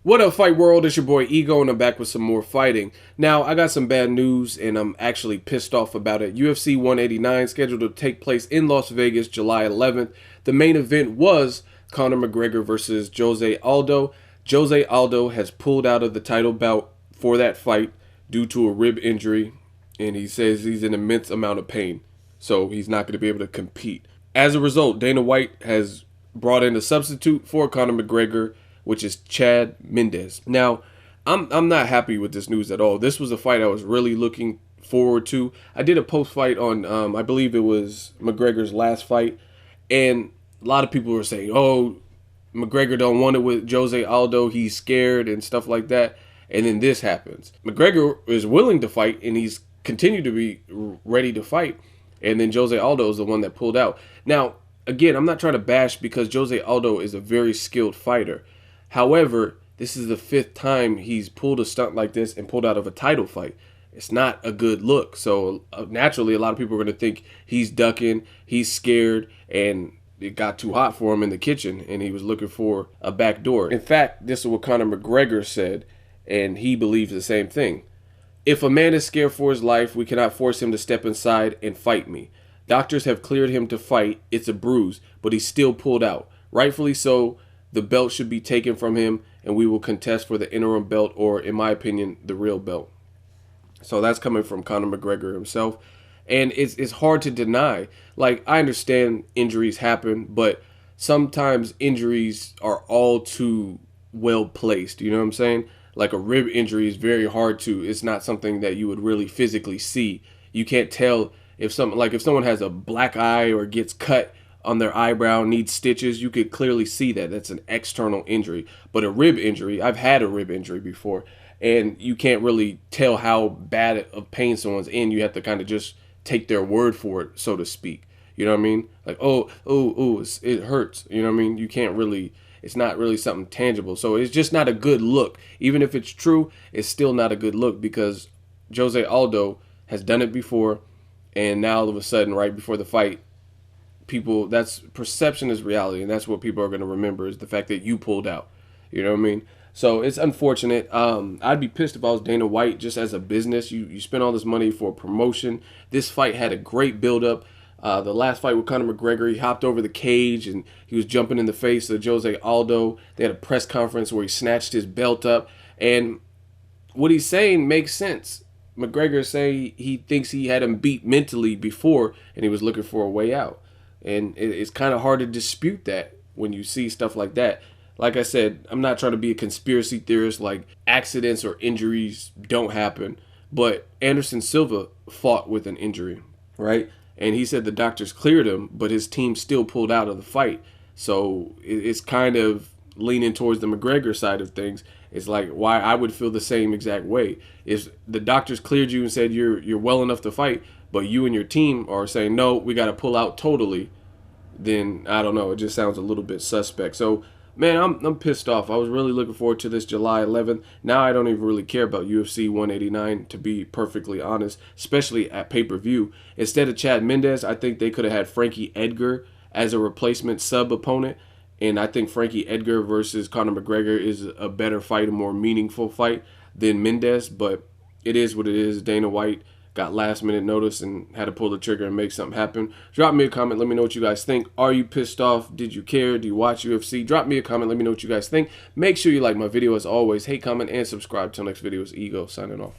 What up, fight world? It's your boy Ego, and I'm back with some more fighting. Now, I got some bad news, and I'm actually pissed off about it. UFC 189 scheduled to take place in Las Vegas, July 11th. The main event was Conor McGregor versus Jose Aldo. Jose Aldo has pulled out of the title bout for that fight due to a rib injury, and he says he's in immense amount of pain, so he's not going to be able to compete. As a result, Dana White has brought in a substitute for Conor McGregor, which is Chad Mendes. Now, I'm not happy with this news at all. This was a fight I was really looking forward to. I did a post fight on, I believe it was McGregor's last fight, and a lot of people were saying, "Oh, McGregor don't want it with Jose Aldo. He's scared and stuff like that." And then this happens. McGregor is willing to fight, and he's continued to be ready to fight. And then Jose Aldo is the one that pulled out. Now, again, I'm not trying to bash because Jose Aldo is a very skilled fighter. However, this is the 5th time he's pulled a stunt like this and pulled out of a title fight. It's not a good look. So naturally, a lot of people are going to think he's ducking, he's scared, and it got too hot for him in the kitchen, and he was looking for a back door. In fact, this is what Conor McGregor said, and he believes the same thing. "If a man is scared for his life, we cannot force him to step inside and fight me. Doctors have cleared him to fight. It's a bruise, but he's still pulled out. Rightfully so. The belt should be taken from him, and we will contest for the interim belt, or, in my opinion, the real belt." So that's coming from Conor McGregor himself. And it's hard to deny. Like, I understand injuries happen, but sometimes injuries are all too well placed. You know what I'm saying? Like, a rib injury is very hard to, it's not something that you would really physically see. You can't tell if someone has a black eye or gets cut on their eyebrow, needs stitches, you could clearly see that that's an external injury. But a rib injury, I've had a rib injury before, and you can't really tell how bad of pain someone's in. You have to kind of just take their word for it, so to speak. You know what I mean? Like, it hurts. You know what I mean? You can't really, it's not really something tangible. So it's just not a good look. Even if it's true, it's still not a good look because Jose Aldo has done it before, and now all of a sudden, right before the fight, people, that's perception is reality, and that's what people are going to remember is the fact that you pulled out. You know what I mean? So it's unfortunate. I'd be pissed if I was Dana White. Just as a business, you spend all this money for promotion. This fight had a great build-up. The last fight with Conor McGregor, he hopped over the cage and he was jumping in the face of Jose Aldo. They had a press conference where he snatched his belt up, and what he's saying makes sense. McGregor is saying he thinks he had him beat mentally before, and he was looking for a way out. And it's kind of hard to dispute that when you see stuff like that. Like I said, I'm not trying to be a conspiracy theorist, like accidents or injuries don't happen. But Anderson Silva fought with an injury, right? And he said the doctors cleared him, but his team still pulled out of the fight. So it's kind of leaning towards the McGregor side of things. It's like why I would feel the same exact way. If the doctors cleared you and said you're well enough to fight, but you and your team are saying, no, we got to pull out totally, then I don't know. It just sounds a little bit suspect. So, man, I'm pissed off. I was really looking forward to this July 11th. Now I don't even really care about UFC 189, to be perfectly honest, especially at pay-per-view. Instead of Chad Mendes, I think they could have had Frankie Edgar as a replacement sub-opponent. And I think Frankie Edgar versus Conor McGregor is a better fight, a more meaningful fight than Mendes. But it is what it is. Dana White got last minute notice and had to pull the trigger and make something happen. Drop me a comment. Let me know what you guys think. Are you pissed off? Did you care? Do you watch UFC? Drop me a comment. Let me know what you guys think. Make sure you like my video as always. Hate, comment, and subscribe. Till next video is Ego signing off.